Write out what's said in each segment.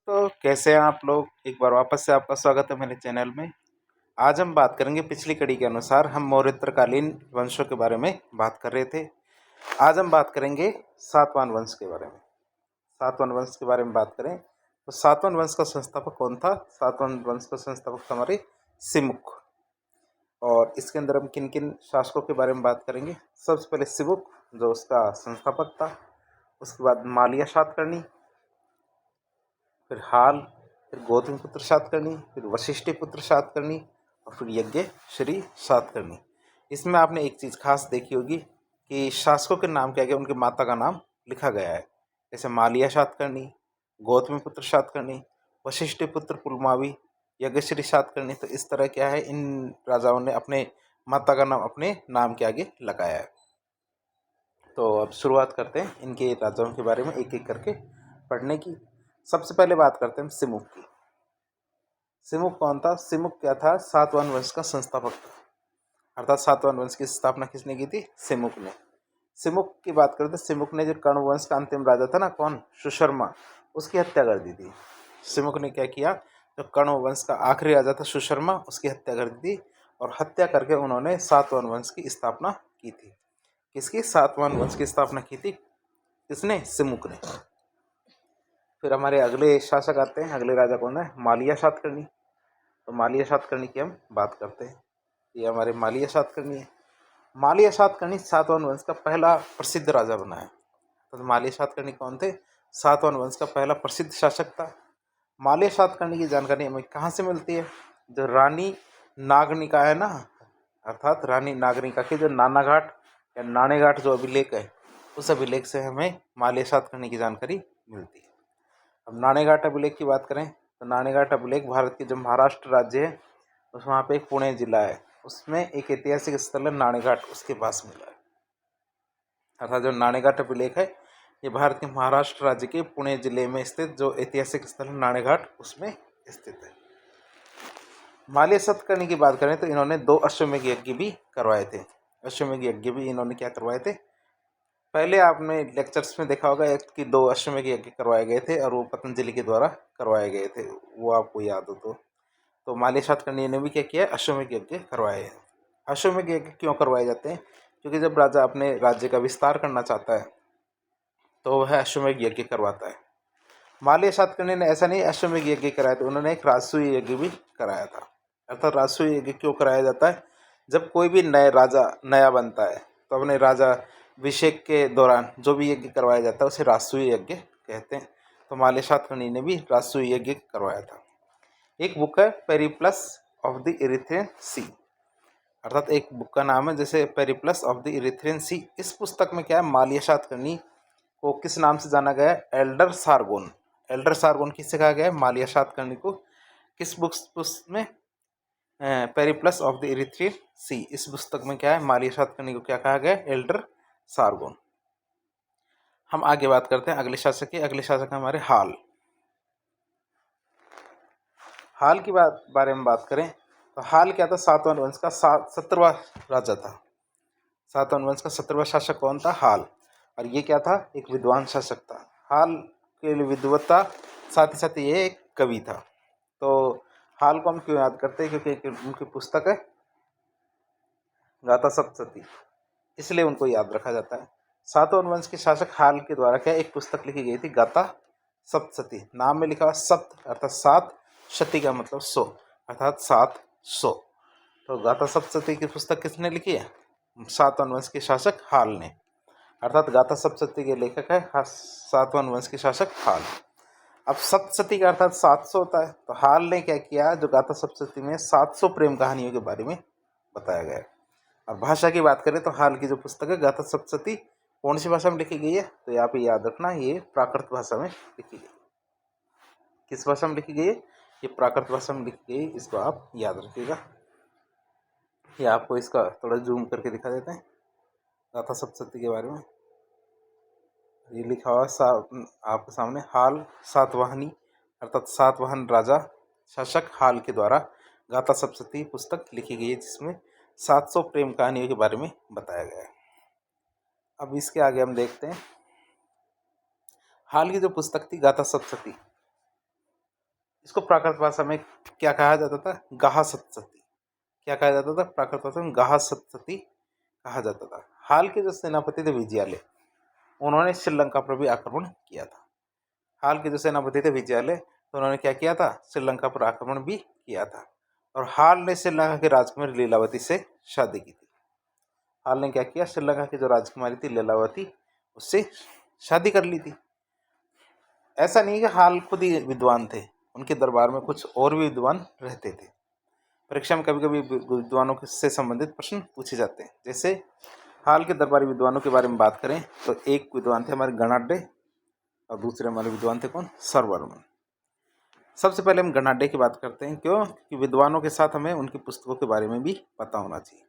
तो कैसे हैं आप लोग। एक बार वापस से आपका स्वागत है मेरे चैनल में। आज हम बात करेंगे, पिछली कड़ी के अनुसार हम मौर्योत्तरकालीन वंशों के बारे में बात कर रहे थे। आज हम बात करेंगे सातवाहन वंश के बारे में। सातवाहन वंश के बारे में बात करें तो सातवाहन वंश का संस्थापक कौन था। सातवाहन वंश का संस्थापक था हमारे सिमुक। और इसके अंदर हम किन किन शासकों के बारे में बात करेंगे। सबसे पहले सिमुक जो उसका संस्थापक था, उसके बाद मालिया सातकर्णी, फिर हाल, फिर गौतम पुत्र सातकर्णी, फिर वशिष्ठ पुत्र सातकर्णी और फिर यज्ञ श्री सातकर्णी। इसमें आपने एक चीज़ खास देखी होगी कि शासकों के नाम के आगे उनके माता का नाम लिखा गया है। जैसे मालिया सातकर्णी, गौतमी पुत्र सातकर्णी, वशिष्ठ पुत्र पुलमावी, यज्ञश्री सातकर्णी। तो इस तरह क्या है, इन राजाओं ने अपने माता का नाम अपने नाम के आगे लगाया है। तो अब शुरुआत करते हैं इनके राजाओं के बारे में एक एक करके पढ़ने की। सबसे पहले बात करते हैं सिमुक की। सिमुक कौन था। सिमुक क्या था, सातवाहन वंश का संस्थापक था। अर्थात सातवाहन वंश की स्थापना किसने की थी, सिमुक ने। सिमुक की बात करते, सिमुक ने जो कर्ण वंश का अंतिम राजा था ना, कौन, सुशर्मा, उसकी हत्या कर दी थी। सिमुक ने क्या किया, जो कर्ण वंश का आखिरी राजा था सुशर्मा, उसकी हत्या कर दी थी। और हत्या करके उन्होंने सातवाहन वंश की स्थापना की थी। किसकी, सातवाहन वंश की स्थापना की थी किसने, सिमुक ने। फिर हमारे अगले शासक आते हैं। अगले राजा कौन है, मालिया सातकर्णी। तो मालिया सातकर्णी की हम बात करते हैं। ये हमारे मालिया सातकर्णी है। मालिया सातकर्णी सातवाहन वंश का पहला प्रसिद्ध राजा बना है। तो मालिया सातकर्णी कौन थे, सातवाहन वंश का पहला प्रसिद्ध शासक था। मालिया सातकर्णी की जानकारी हमें कहाँ से मिलती है, जो रानी नागनिका है ना, अर्थात रानी नागनिका के जो नानाघाट या नाणेघाट जो अभिलेख है, उस अभिलेख से हमें मालिया सातकर्णी की जानकारी मिलती है। अब नाणेघाट अभिलेख की बात करें तो नाणेघाट अभिलेख भारत के जो महाराष्ट्र राज्य है, उस वहाँ पे एक पुणे जिला है, उसमें एक ऐतिहासिक स्थल है नाणेघाट, उसके पास मिला है। अर्थात जो नाणेघाट अभिलेख है, ये भारत के महाराष्ट्र राज्य के पुणे जिले में स्थित जो ऐतिहासिक स्थल है नाणेघाट, उसमें स्थित है। मालिया सातकर्णी की बात करें तो इन्होंने 2 अश्वमेध यज्ञ भी करवाए थे। अश्वमेध यज्ञ भी इन्होंने क्या करवाए थे, पहले आपने लेक्चर्स में देखा होगा कि 2 अश्वमेध यज्ञ करवाए गए थे और वो पतंजलि के द्वारा करवाए गए थे, वो आपको याद हो तो मालिया सातकर्णी ने भी क्या किया, अश्वमेध यज्ञ करवाए हैं। अश्वमेध यज्ञ क्यों करवाए जाते हैं, क्योंकि जब राजा अपने राज्य का विस्तार करना चाहता है तो वह अश्वमेध यज्ञ करवाता है। मालिया सातकर्णी ने ऐसा नहीं अश्वमेध यज्ञ कराया, तो उन्होंने एक राजसूय यज्ञ भी कराया था। अर्थात राजसूय यज्ञ क्यों कराया जाता है, जब कोई भी नए राजा नया बनता है तो अपने राजा अभिषेक के दौरान जो भी यज्ञ करवाया जाता है उसे राजसूय यज्ञ कहते हैं। तो मालिया सातकर्णी ने भी राजसूय यज्ञ करवाया था। एक बुक है पेरिप्लस ऑफ द इरिथ्रियन सी, अर्थात एक बुक का नाम है जैसे पेरिप्लस ऑफ द इरिथ्रियन सी। इस पुस्तक में क्या है, मालिया सातकर्णी को किस नाम से जाना गया है, एल्डर सारगोन। एल्डर सारगोन किससे कहा गया है, मालिया सातकर्णी को। किस पुस्तक में, पेरिप्लस ऑफ द इरिथ्रियन सी। इस पुस्तक में क्या है, मालिया सातकर्णी को क्या कहा गया है, एल्डर सारगोन। हम आगे बात करते हैं अगले शासक की। अगले शासक है हमारे हाल। हाल की बारे में बात करें तो हाल क्या था, सातवाहन वंश का 17वां राजा था। सातवाहन वंश का 17वां शासक कौन था, हाल। और ये क्या था, एक विद्वान शासक था। हाल के लिए विद्वत्ता, साथ ही साथ ये एक कवि था। तो हाल को हम क्यों याद करते हैं, क्योंकि उनकी पुस्तक है गाथा सप्तशती, इसलिए उनको याद रखा जाता है। सातवाहन वंश के शासक हाल के द्वारा क्या एक पुस्तक लिखी गई थी, गाथा सप्तशती। नाम में लिखा हुआ सप्त अर्थात 7, शती का मतलब 100, अर्थात 700। तो गाथा सप्तशती की पुस्तक किसने लिखी है, सातवाहन वंश के शासक हाल ने। अर्थात गाथा सप्तशती के लेखक है सातवाहन वंश के शासक हाल। अब सप्तशती का अर्थात 700 होता है, तो हाल ने क्या किया, जो गाथा सप्तशती में 700 प्रेम कहानियों के बारे में बताया गया है। और भाषा की बात करें तो हाल की जो पुस्तक है गाथा सप्तशती कौन सी भाषा में लिखी गई है, तो यहाँ पे याद रखना ये प्राकृत भाषा में लिखी गई। किस भाषा में लिखी गई है, ये प्राकृत भाषा में लिखी गई, इसको आप याद रखिएगा। ये आपको इसका थोड़ा जूम करके दिखा देते हैं गाथा सप्तशती के बारे में। ये लिखा हुआ आपके सामने, हाल सातवाहनी अर्थात सातवाहन राजा शासक हाल के द्वारा गाथा सप्तशती पुस्तक लिखी गई है, जिसमें 700 प्रेम कहानियों के बारे में बताया गया है। अब इसके आगे हम देखते हैं हाल की जो पुस्तक थी गाथा सप्तशती, इसको प्राकृत भाषा में क्या कहा जाता था? गाहा सत्सती। क्या कहा जाता था? प्राकृत भाषा में गाहा सत्सती कहा जाता था। हाल के जो सेनापति थे विजयालय, उन्होंने श्रीलंका पर भी आक्रमण किया था। हाल के जो सेनापति थे विजयालय, तो उन्होंने क्या किया था? श्रीलंका पर आक्रमण भी किया था। और हाल ने श्रीलंका की राजकुमारी लीलावती से शादी की थी। हाल ने क्या किया? श्रीलंका की जो राजकुमारी थी लीलावती, उससे शादी कर ली थी। ऐसा नहीं कि हाल खुद ही विद्वान थे, उनके दरबार में कुछ और भी विद्वान रहते थे। परीक्षा में कभी कभी विद्वानों से संबंधित प्रश्न पूछे जाते हैं। जैसे हाल के दरबारी विद्वानों के बारे में बात करें तो एक विद्वान थे हमारे गणाढ्य और दूसरे हमारे विद्वान थे कौन? सरवर्मन। सबसे पहले हम गणाढ्य की बात करते हैं। क्यों? कि विद्वानों के साथ हमें उनकी पुस्तकों के बारे में भी पता होना चाहिए।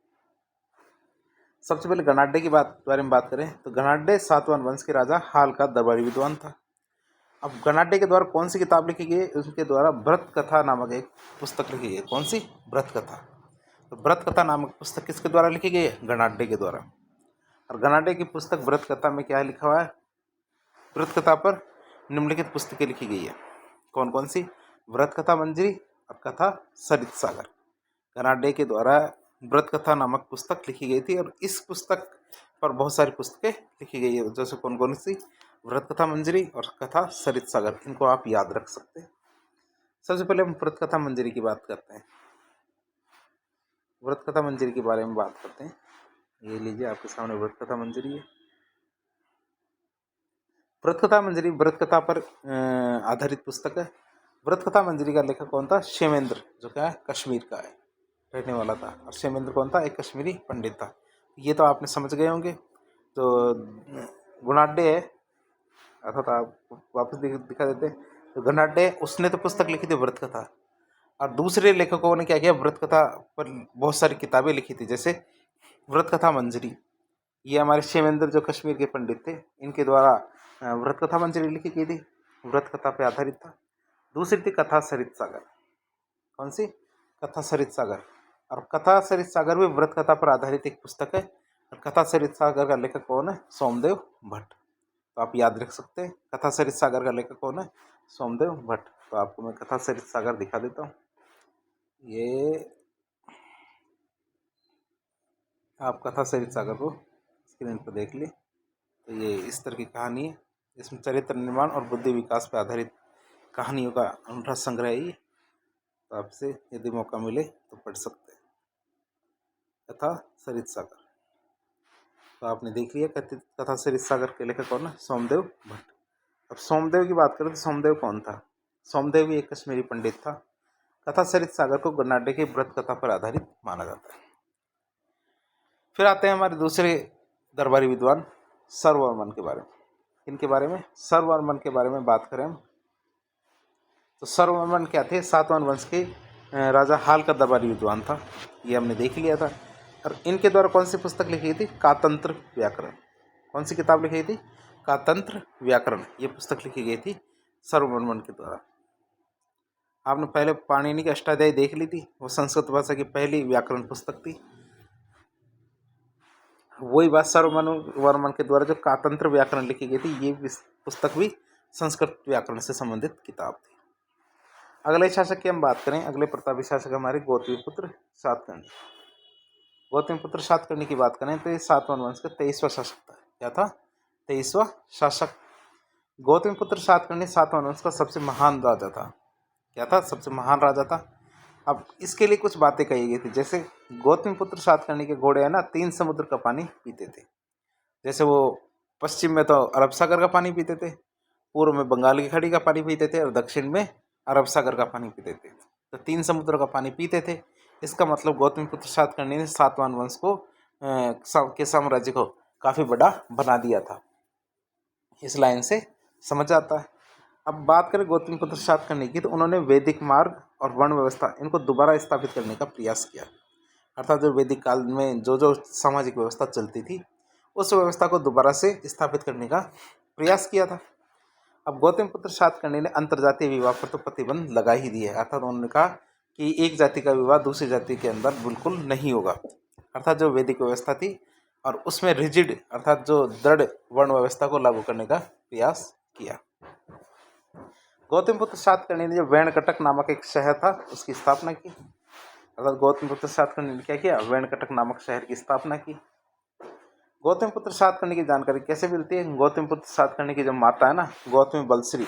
सबसे पहले गणाढ्य की बारे में बात करें तो गणाढ्य सातवाहन वंश के राजा हाल का दरबारी विद्वान था। अब गणाढ्य के द्वारा कौन सी किताब लिखी गई? उसके द्वारा व्रत कथा नामक एक पुस्तक लिखी गई। कौन सी? व्रत कथा। तो व्रत कथा नामक पुस्तक किसके द्वारा लिखी गई है? गणाढ्य के द्वारा। और गणाढ्य की पुस्तक व्रत कथा में क्या लिखा हुआ है? व्रत कथा पर निम्नलिखित पुस्तकें लिखी गई है। कौन कौन सी? व्रत कथा मंजरी और कथा सरित सागर। गणाढ्य के द्वारा व्रत कथा नामक पुस्तक लिखी गई थी और इस पुस्तक पर बहुत सारी पुस्तकें लिखी गई है। जैसे कौन कौन सी? व्रत कथा मंजरी और कथा सरित सागर। इनको आप याद रख सकते हैं। सबसे पहले हम व्रत कथा मंजरी की बात करते हैं। व्रत कथा मंजरी के बारे में बात करते हैं। ये लीजिए, आपके सामने व्रत कथा मंजरी है। व्रत कथा मंजरी व्रत कथा पर आधारित पुस्तक है। व्रत कथा मंजरी का लेखक कौन था? क्षेमेंद्र, जो क्या है? कश्मीर का है, रहने वाला था। और क्षेमेंद्र कौन था? एक कश्मीरी पंडित था। ये तो आपने समझ गए होंगे। तो गणाढ्य है, अर्थात आप वापस दिखा देते हैं। तो गणाढ्य, उसने तो पुस्तक लिखी थी व्रत कथा, और दूसरे लेखकों ने क्या किया? व्रत कथा पर बहुत सारी किताबें लिखी थी। जैसे व्रत कथा मंजरी, ये हमारे क्षेमेंद्र जो कश्मीर के पंडित थे, इनके द्वारा व्रत कथा मंजरी लिखी गई थी, व्रत कथा पे आधारित था। दूसरी थी कथा सरित सागर। कौन सी? कथा सरित सागर। और कथा सरित सागर भी व्रत कथा पर आधारित एक पुस्तक है। और कथा सरित सागर का लेखक कौन है? सोमदेव भट्ट। तो आप याद रख सकते हैं, कथा सरित सागर का लेखक कौन है? सोमदेव भट्ट। तो आपको मैं कथा सरित सागर दिखा देता हूँ। ये आप कथा सरित सागर को स्क्रीन पर देख लिए। तो ये इस तरह की कहानी है। इसमें चरित्र निर्माण और बुद्धि विकास पर आधारित कहानियों का अनूठा संग्रह है। तो आपसे यदि मौका मिले तो पढ़ सकते हैं कथा सरित सागर। तो आपने देख लिया कथा सरित सागर के लेखक कौन है? सोमदेव भट्ट। अब सोमदेव की बात करें तो सोमदेव कौन था? सोमदेव भी एक कश्मीरी पंडित था। कथा सरित सागर को गणाढ्य की व्रत कथा पर आधारित माना जाता है। फिर आते हैं हमारे दूसरे दरबारी विद्वान सरवर्मन के बारे में। इनके बारे में, सरवर्मन के बारे में बात करें हम तो सरवर्मन क्या थे? सातवाहन वंश के राजा हाल का दरबारी विद्वान था। ये हमने देख लिया था। और इनके द्वारा कौन सी पुस्तक लिखी थी? कातंत्र व्याकरण। कौन सी किताब लिखी थी? कातंत्र व्याकरण। ये पुस्तक लिखी गई थी सरवर्मन के द्वारा। आपने पहले पाणिनि की अष्टाध्यायी देख ली थी, वो संस्कृत भाषा की पहली व्याकरण पुस्तक थी। वही बात सरवर्मन के द्वारा जो कातंत्र व्याकरण लिखी गई थी, ये पुस्तक भी संस्कृत व्याकरण से संबंधित किताब थी। अगले शासक की हम बात करें, अगले प्रतापी शासक हमारे गौतमीपुत्र सातकर्णी। गौतमीपुत्र सातकर्णी की बात करें तो ये सातवाहन वंश का 23वां शासक था। क्या था? 23वां शासक। गौतमीपुत्र सातकर्णी सातवाहन वंश का सबसे महान राजा था। क्या था? सबसे महान राजा था। अब इसके लिए कुछ बातें कही गई थी। जैसे गौतमीपुत्र सातकर्णी के घोड़े है ना, 3 समुद्र का पानी पीते थे। जैसे वो पश्चिम में तो अरब सागर का पानी पीते थे, पूर्व में बंगाल की खाड़ी का पानी पीते थे और दक्षिण में अरब सागर का पानी पीते थे। तो 3 समुद्र का पानी पीते थे। इसका मतलब गौतमीपुत्र सातकर्णी ने सातवाहन वंश को के साम्राज्य को काफ़ी बड़ा बना दिया था। इस लाइन से समझ आता है। अब बात करें गौतमीपुत्र सातकर्णी की, तो उन्होंने वैदिक मार्ग और वर्ण व्यवस्था इनको दोबारा स्थापित करने का प्रयास किया। अर्थात जो वैदिक काल में जो जो सामाजिक व्यवस्था चलती थी, उस व्यवस्था को दोबारा से स्थापित करने का प्रयास किया था। अब गौतमीपुत्र सातकर्णी ने अंतर्जातीय विवाह पर तो प्रतिबंध लगा ही दिया है। अर्थात उन्होंने कहा कि एक जाति का विवाह दूसरी जाति के अंदर बिल्कुल नहीं होगा। अर्थात जो वैदिक व्यवस्था थी और उसमें रिजिड अर्थात जो दृढ़ वर्ण व्यवस्था को लागू करने का प्रयास किया। गौतमपुत्र सातकर्णी ने जो वेणकटक नामक एक शहर था उसकी स्थापना की। अर्थात गौतमपुत्र सातकर्णी ने क्या किया, वेणकटक नामक शहर की स्थापना की। गौतमपुत्र सातकर्णी की जानकारी कैसे मिलती है? गौतमपुत्र सातकर्णी की जो माता है ना, गौतमी बलश्री,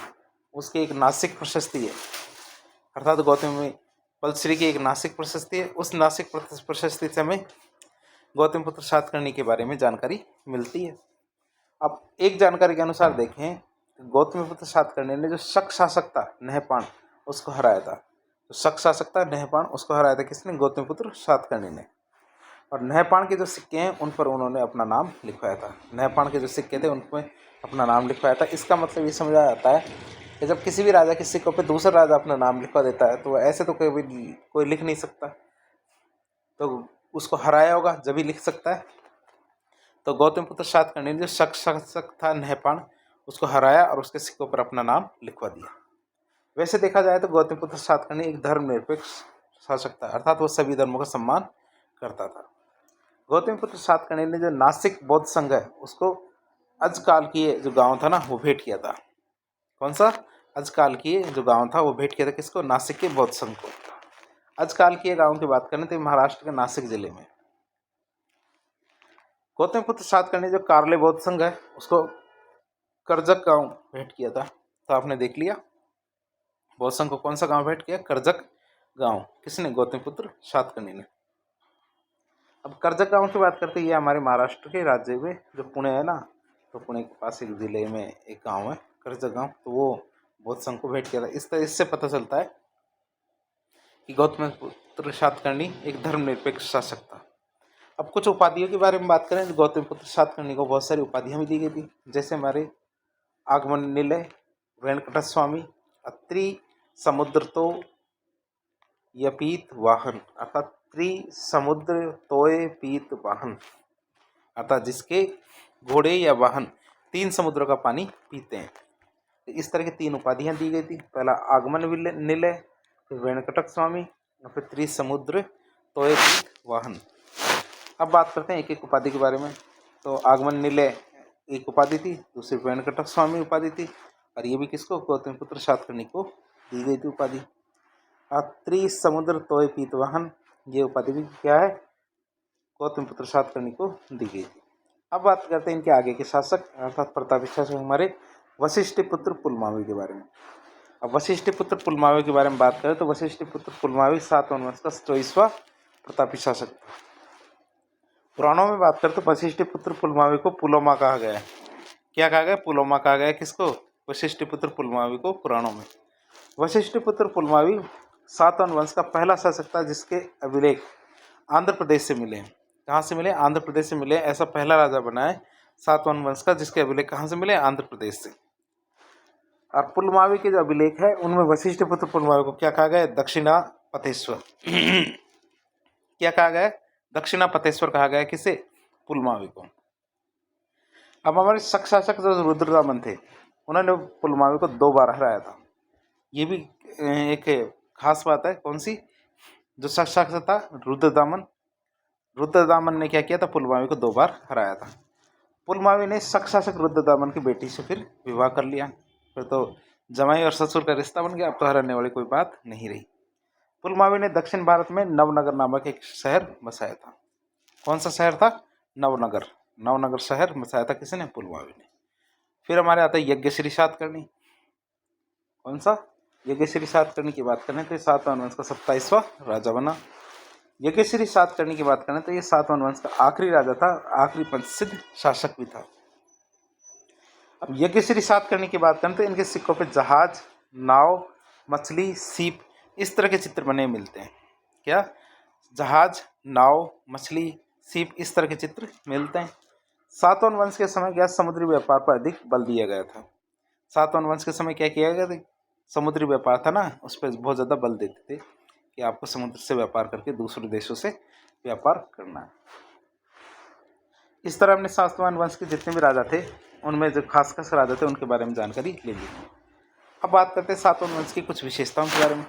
उसकी एक नासिक प्रशस्ति है। अर्थात गौतमी बलश्री की एक नासिक प्रशस्ति है। उस नासिक प्रशस्ति से हमें गौतमपुत्र सातकर्णी के बारे में जानकारी मिलती है। अब एक जानकारी के अनुसार देखें, गौतमीपुत्र सातकर्णी ने जो शक शासक था नहपान, उसको हराया था। जो शक शासक था नहपान, उसको हराया था किसने? गौतमीपुत्र सातकर्णी ने। और नहपान के जो सिक्के हैं उन पर उन्होंने अपना नाम लिखवाया था। नहपान के जो सिक्के थे उन पर अपना नाम लिखवाया था। इसका मतलब ये समझा जाता है कि जब किसी भी राजा के सिक्कों पे दूसरा राजा अपना नाम लिखवा देता है तो ऐसे तो कोई लिख नहीं सकता, तो उसको हराया होगा जब ही लिख सकता है। तो गौतमपुत्र सातकर्णी ने जो शक शासक था नहपान, उसको हराया और उसके सिक्कों पर अपना नाम लिखवा दिया। वैसे देखा जाए तो गौतमपुत्र सातकर्णी एक धर्मनिरपेक्ष शासक था, अर्थात वो सभी धर्मों का सम्मान करता था। गौतमपुत्र सातकर्णी ने जो नासिक बौद्ध संघ है उसको अजकाल की जो गांव था ना वो भेंट किया था। कौन सा? अजकाल की जो गांव था वो भेंट किया था किसको? नासिक के बौद्ध संघ को। अजकाल की गांव की बात करें तो महाराष्ट्र के नासिक जिले में। गौतमपुत्र सातकर्णी जो कार्ले बौद्ध संघ है उसको करजक गांव भेंट किया था। तो आपने देख लिया बौद्ध संघ को कौन सा गांव भेंट किया? करजक गांव। किसने? गौतमपुत्र सातकर्णी ने। अब करजक गांव की बात करते हैं, ये हमारे महाराष्ट्र के राज्य में जो पुणे है ना, तो पुणे के पास एक जिले में एक गांव है करजक गांव, तो वो बौद्ध संघ को भेंट किया था। इससे पता चलता है कि गौतमपुत्र सातकर्णी एक धर्मनिरपेक्ष शासक था। अब कुछ उपाधियों के बारे में बात करें तो गौतमपुत्र सातकर्णी को बहुत सारी उपाधियां भी दी गई थी, जैसे हमारे आगमन निलय, वेंकट स्वामी, अत्रि समुद्रतो यपीत वाहन, अर्थात त्रिसमुद्र तोय पीत वाहन, अर्थात जिसके घोड़े या वाहन 3 समुद्रों का पानी पीते हैं। इस तरह की 3 उपाधियां दी गई थी। पहला आगमन निलय, फिर वेंकट स्वामी और फिर त्रिसमुद्र तोय पीत वाहन। अब बात करते हैं एक एक उपाधि के बारे में। तो आगमन निलय एक उपाधि थी, दूसरी वेंकट स्वामी उपाधि थी, और ये भी किसको? गौतमपुत्र सातकर्णी को दी गई थी उपाधि। त्रिसमुद्र तोय पीत वाहन, ये उपाधि भी क्या है? गौतमपुत्र सातकर्णी को दी गई थी। अब बात करते हैं इनके आगे के शासक अर्थात प्रतापी शासक हमारे वशिष्ठ पुत्र पुलमावी के बारे में। अब वशिष्ठ पुत्र पुलमावी के बारे में बात करें तो वशिष्ठ पुत्र पुलमावी सातवाहन वंश का 24वां प्रतापी शासक था। पुराणों में बात करें तो वशिष्ठ पुत्र पुलमावी को पुलोमा कहा गया है। क्या कहा गया? पुलोमा कहा गया है। किसको? वशिष्ठ पुत्र पुलमावी को पुराणों में। वशिष्ठ पुत्र पुलमावी सातवाहन वंश का पहला शासक था जिसके अभिलेख आंध्र प्रदेश से मिले। कहाँ से मिले? आंध्र प्रदेश से मिले। ऐसा पहला राजा बना है सातवाहन वंश का जिसके अभिलेख कहाँ से मिले? आंध्र प्रदेश से। और पुलमावी के जो अभिलेख है उनमें वशिष्ठ पुत्र पुलमावी को क्या कहा गया? दक्षिणापथेश्वर क्या कहा गया? दक्षिणापथेश्वर कहा गया। किसे? पुलमावी को। अब हमारे शक शासक जो रुद्रदामन थे उन्होंने पुलमावी को 2 बार हराया था। ये भी एक खास बात है। कौन सी? जो शक शासक था रुद्रदामन ने क्या किया था? पुलमावी को 2 बार हराया था। पुलमावी ने शक शासक रुद्रदामन की बेटी से फिर विवाह कर लिया। फिर तो जमाई और ससुर का रिश्ता बन गया, अब तो हराने वाली कोई बात नहीं रही। पुलमावी ने दक्षिण भारत में नवनगर नामक एक शहर बसाया था। कौन सा शहर था? नवनगर। नवनगर शहर बसाया था किसने? पुलमावी ने। फिर हमारे आता है यज्ञश्री सातकर्णी। कौन सा? यज्ञश्री सातकर्णी की बात करें तो ये सातवाहन वंश का 27वां राजा बना। यज्ञश्री सातकर्णी की बात करें तो ये सातवाहन वंश का आखिरी राजा था, आखिरी प्रसिद्ध शासक भी था। अब यज्ञश्री सातकर्णी की बात करें तो इनके सिक्कों पे जहाज, नाव, मछली, सीप इस तरह के चित्र बने मिलते हैं। क्या? जहाज, नाव, मछली, सीप इस तरह के चित्र मिलते हैं। सातवाहन वंश के समय क्या समुद्री व्यापार पर अधिक बल दिया गया था। सातवाहन वंश के समय क्या किया गया था? समुद्री व्यापार था ना, उस पर बहुत ज़्यादा बल देते थे कि आपको समुद्र से व्यापार करके दूसरे देशों से व्यापार करना है। इस तरह हमने सातवाहन वंश के जितने भी राजा थे उनमें जो खास खास राजा थे उनके बारे में जानकारी ले ली। अब बात करते हैं सातवाहन वंश की कुछ विशेषताओं के बारे में।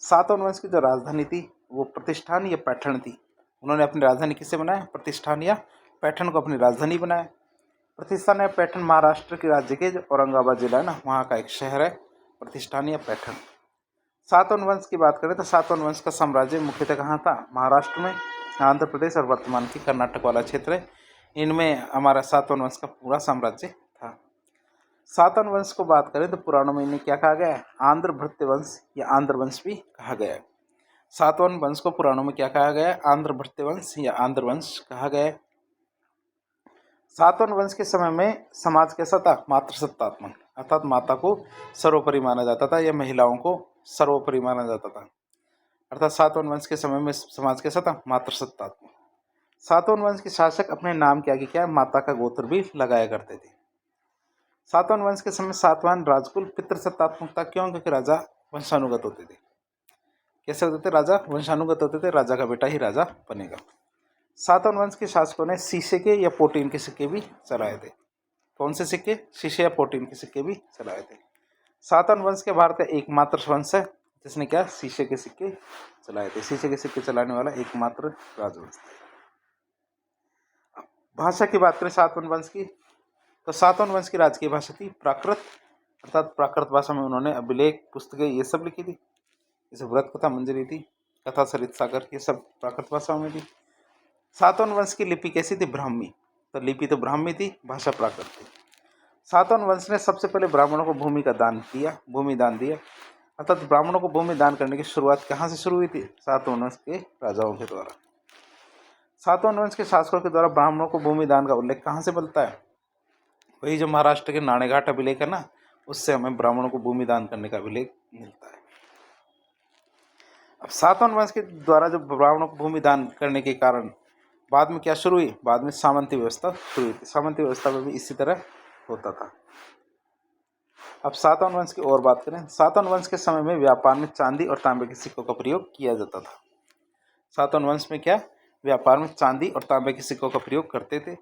सातवाहन वंश की जो राजधानी थी वो प्रतिष्ठान या पैठण थी। उन्होंने अपनी राजधानी किससे बनाया? प्रतिष्ठान या पैठण को अपनी राजधानी बनाया। प्रतिष्ठान या पैठण महाराष्ट्र के राज्य के जो औरंगाबाद जिला है ना, वहाँ का एक शहर है प्रतिष्ठान या पैठण। सातवाहन वंश की बात करें तो सातवाहन वंश का साम्राज्य मुख्यतः कहाँ था? महाराष्ट्र में, आंध्र प्रदेश और वर्तमान की कर्नाटक वाला क्षेत्र है, इनमें हमारा सातवाहन वंश का पूरा साम्राज्य था। सातवाहन वंश को बात करें तो पुराणों में इन्हें क्या कहा गया है? आंध्र भृत्य वंश या आंध्र वंश भी कहा गया है। सातवाहन वंश को पुराणों में क्या कहा गया है? आंध्र भृत्य वंश या आंध्र वंश कहा गया है। सातवाहन वंश के समय में समाज कैसा था? मातृसत्तात्मक, अर्थात माता को सर्वोपरि माना जाता था या महिलाओं को सर्वोपरि माना जाता था। अर्थात सातवाहन वंश के समय में समाज कैसा था? मातृसत्तात्मक। सातवाहन वंश के शासक अपने नाम के आगे क्या माता का गोत्र भी लगाया करते थे। सातवाहन वंश के समय सातवाहन राजकुल पितृसत्तात्मक था। क्यों? क्योंकि राजा वंशानुगत होते थे। कैसे होते थे? राजा वंशानुगत होते थे, राजा का बेटा ही राजा बनेगा। सातवाहन वंश के शासकों ने शीशे के या प्रोटीन के सिक्के भी चलाए थे। कौन से सिक्के? शीशे या प्रोटीन के सिक्के भी चलाए थे। सातवाहन वंश के भारत का एकमात्र वंश है जिसने क्या? शीशे के सिक्के चलाए थे। शीशे के सिक्के चलाने वाला एकमात्र राजवंश था। भाषा की बात करें सातवाहन वंश की, तो सातवाहन वंश की राजकीय भाषा थी प्राकृत, अर्थात प्राकृत भाषा में उन्होंने अभिलेख, पुस्तकें ये सब लिखी थी। जैसे व्रत कथा मंजरी थी, कथा सरित सागर, ये सब प्राकृत भाषा में थी। सातवाहन वंश की लिपि कैसी थी? ब्राह्मी। तो लिपि तो ब्राह्मी थी, भाषा प्राकृत थी। सातवाहन वंश ने सबसे पहले ब्राह्मणों को भूमि दान दिया। अर्थात ब्राह्मणों को भूमि दान करने की शुरुआत कहाँ से शुरू हुई थी? सातवाहन वंश के राजाओं के द्वारा। सातवाहन वंश के शासकों के द्वारा ब्राह्मणों को भूमि दान का उल्लेख कहाँ से मिलता है? वही जो महाराष्ट्र के नाणेघाट अभिलेख है ना, उससे हमें ब्राह्मणों को भूमि दान करने का अभिलेख मिलता है। अब सातवाहन वंश के द्वारा जो ब्राह्मणों को भूमि दान करने के कारण बाद में क्या शुरू हुई? बाद में सामंती व्यवस्था शुरू हुई थी। सामंती व्यवस्था में भी इसी तरह होता था। अब सातवाहन वंश की और बात करें, सातवाहन वंश के समय में व्यापार में चांदी और तांबे के सिक्कों का प्रयोग किया जाता था। सातवाहन वंश में क्या? व्यापार में चांदी और तांबे के सिक्कों का प्रयोग करते थे।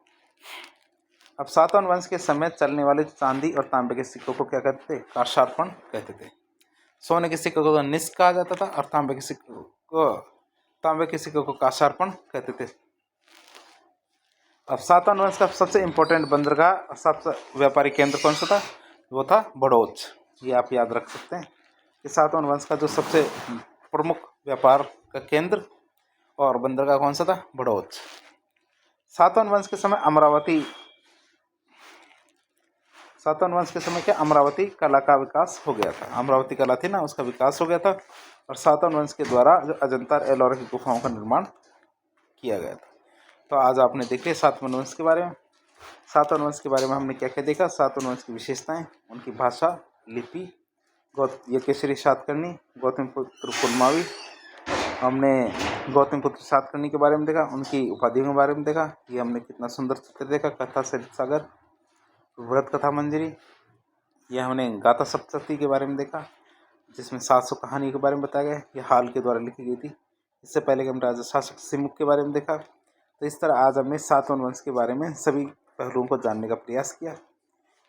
अब सातवाहन वंश के समय चलने वाले चांदी और तांबे के सिक्कों को क्या कहते थे? काशार्पण कहते थे। सोने के सिक्कों को निष्क कहा जाता था और तांबे के सिक्कों को काशार्पण कहते थे। अब सातवाहन वंश का सबसे इम्पोर्टेंट बंदरगाह, सबसे व्यापारी केंद्र कौन सा था? वो था बड़ौच। ये आप याद रख सकते हैं कि सातवाहन वंश का जो सबसे प्रमुख व्यापार का केंद्र और बंदरगाह कौन सा था? बड़ौच। सातवाहन वंश के समय क्या अमरावती कला का विकास हो गया था। अमरावती कला थी ना, उसका विकास हो गया था और सातवाहन वंश के द्वारा जो अजंता और एलोरा की गुफाओं का निर्माण किया गया था। तो आज आपने देख लिया सातवाहन वंश के बारे में। सातवाहन वंश के बारे में हमने क्या क्या देखा? सातवाहन वंश की विशेषताएं, उनकी भाषा, लिपि, यज्ञश्री सातकर्णी, गौतमीपुत्र पुलमावी। हमने गौतमीपुत्र सातकर्णी के बारे में देखा, उनकी उपाधियों के बारे में देखा। ये हमने कितना सुंदर चित्र देखा, कथा सरित सागर, व्रत कथा मंजरी। ये हमने गाथा सप्तशती के बारे में देखा जिसमें 700 कहानी के बारे में बताया गया। ये हाल के द्वारा लिखी गई थी। इससे पहले हम राजा शासक सिमुक के बारे में देखा। तो इस तरह आज हमने सातवाहन वंश के बारे में सभी पहलुओं को जानने का प्रयास किया।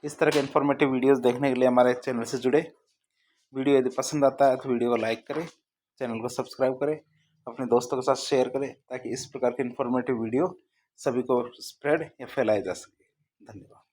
इस तरह के इन्फॉर्मेटिव वीडियोस देखने के लिए हमारे चैनल से जुड़े। वीडियो यदि पसंद आता है तो वीडियो को लाइक करें, चैनल को सब्सक्राइब करें, अपने दोस्तों के साथ शेयर करें ताकि इस प्रकार के इन्फॉर्मेटिव वीडियो सभी को स्प्रेड या फैलाए जा सके। धन्यवाद।